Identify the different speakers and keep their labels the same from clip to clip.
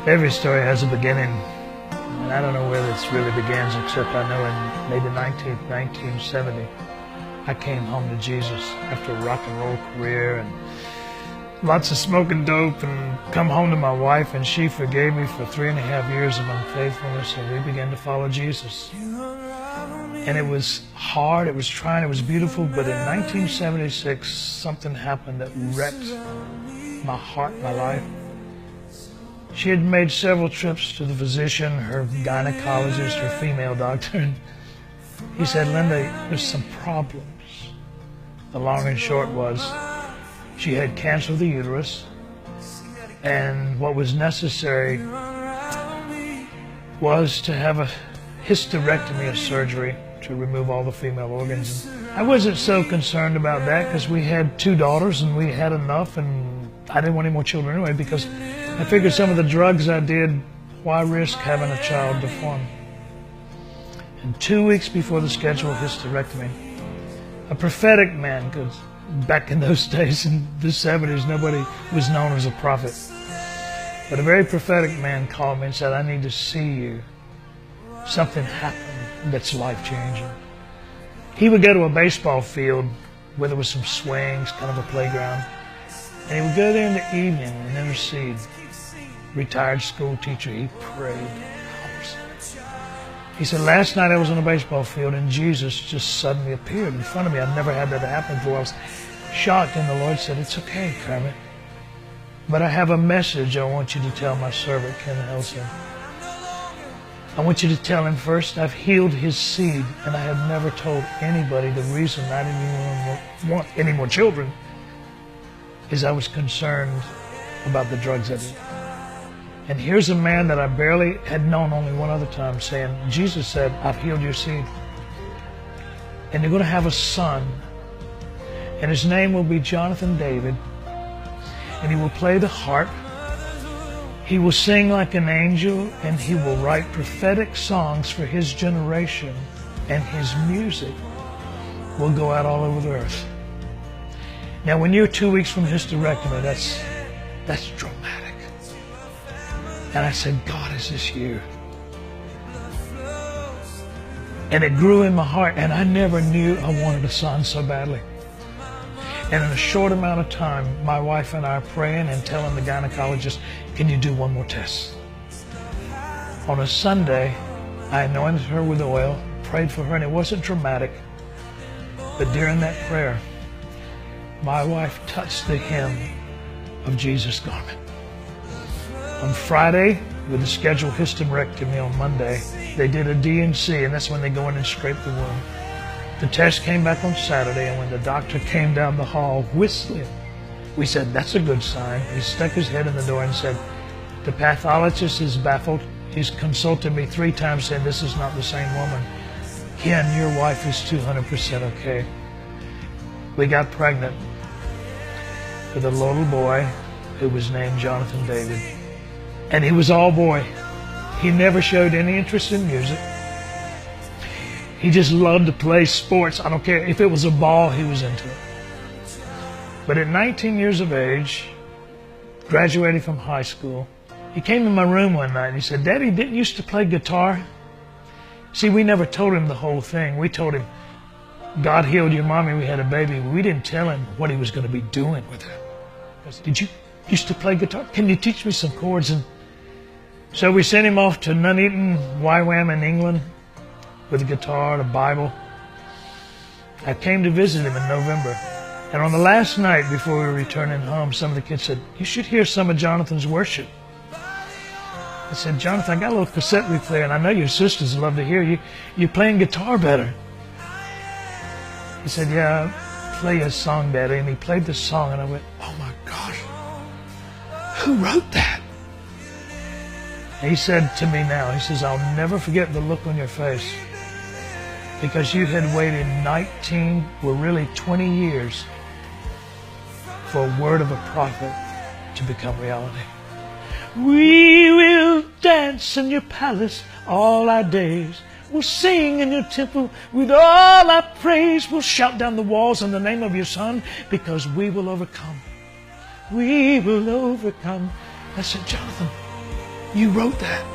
Speaker 1: Every story has a beginning, and I don't know where this really begins, except I know in May the 19th, 1970, I came home to Jesus after a rock and roll career and lots of smoking dope, and come home to my wife, and she forgave me for 3.5 years of unfaithfulness, and we began to follow Jesus. And it was hard, it was trying, it was beautiful, but in 1976, something happened that wrecked my heart, my life. She had made several trips to the physician, her gynecologist, her female doctor, and he said, "Linda, there's some problems." The long and short was, she had cancer of the uterus, and what was necessary was to have a hysterectomy, a surgery to remove all the female organs. I wasn't so concerned about that because we had 2 daughters and we had enough, and I didn't want any more children anyway, because I figured some of the drugs I did, why risk having a child deformed? And 2 weeks before the scheduled hysterectomy, a prophetic man, because back in those days, in the 70s, nobody was known as a prophet. But a very prophetic man called me and said, "I need to see you. Something happened that's life-changing." He would go to a baseball field where there was some swings, kind of a playground, and he would go there in the evening and intercede. Retired school teacher, he prayed. He said, "Last night I was on a baseball field and Jesus just suddenly appeared in front of me. I've never had that happen before. I was shocked." And the Lord said, "It's okay, Kermit, but I have a message I want you to tell my servant, Ken Elson. I want you to tell him first, I've healed his seed, and I have never told anybody the reason I didn't even want any more children is I was concerned about the drugs I did." And here's a man that I barely had known only one other time saying, Jesus said, "I've healed your seed. And you're going to have a son. And his name will be Jonathan David. And he will play the harp. He will sing like an angel. And he will write prophetic songs for his generation. And his music will go out all over the earth." Now, when you're 2 weeks from hysterectomy, that's dramatic. And I said, "God, is this you?" And it grew in my heart, and I never knew I wanted a son so badly. And in a short amount of time, my wife and I are praying and telling the gynecologist, "Can you do one more test?" On a Sunday, I anointed her with oil, prayed for her, and it wasn't dramatic. But during that prayer, my wife touched the hem of Jesus' garment. On Friday, with the scheduled hysterectomy on Monday, they did a D&C, and that's when they go in and scrape the womb. The test came back on Saturday, and when the doctor came down the hall whistling, we said, "That's a good sign." He stuck his head in the door and said, "The pathologist is baffled. He's consulted me 3 times saying this is not the same woman. Ken, your wife is 200% okay." We got pregnant with a little boy who was named Jonathan David. And he was all boy. He never showed any interest in music. He just loved to play sports. I don't care if it was a ball, he was into it. But at 19 years of age, graduating from high school, he came in my room one night and he said, "Daddy, didn't you used to play guitar?" See, we never told him the whole thing. We told him, "God healed your mommy, we had a baby." We didn't tell him what he was going to be doing with her. "Did you used to play guitar? Can you teach me some chords?" And so we sent him off to Nuneaton, YWAM in England with a guitar and a Bible. I came to visit him in November. And on the last night before we were returning home, some of the kids said, "You should hear some of Jonathan's worship." I said, "Jonathan, I got a little cassette replayer, and I know your sisters love to hear you. You're playing guitar better." He said, "Yeah, I play a song better." And he played the song, and I went, "Oh my gosh, who wrote that?" And he said to me now, he says, "I'll never forget the look on your face, because you had waited 19, well really 20 years for a word of a prophet to become reality. We will dance in your palace all our days. We'll sing in your temple with all our praise. We'll shout down the walls in the name of your Son, because we will overcome. We will overcome." I said, "Jonathan, You wrote that.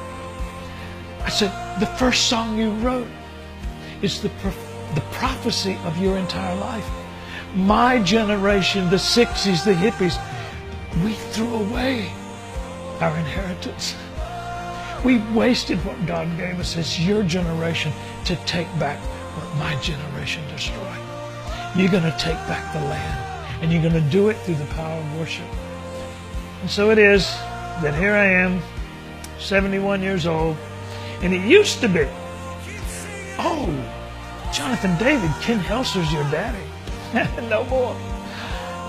Speaker 1: I said, the first song you wrote is the prophecy of your entire life. My generation, the 60s, the hippies, we threw away our inheritance. We wasted what God gave us. It's your generation to take back what my generation destroyed. You're going to take back the land, and you're going to do it through the power of worship. And so it is that here I am, 71 years old, and it used to be, oh, Jonathan David, Ken Helser's your daddy. No more.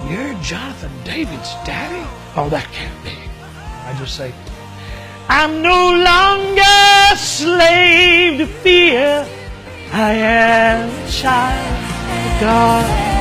Speaker 1: You're Jonathan David's daddy? Oh, that can't be. I just say, I'm no longer a slave to fear. I am a child of God.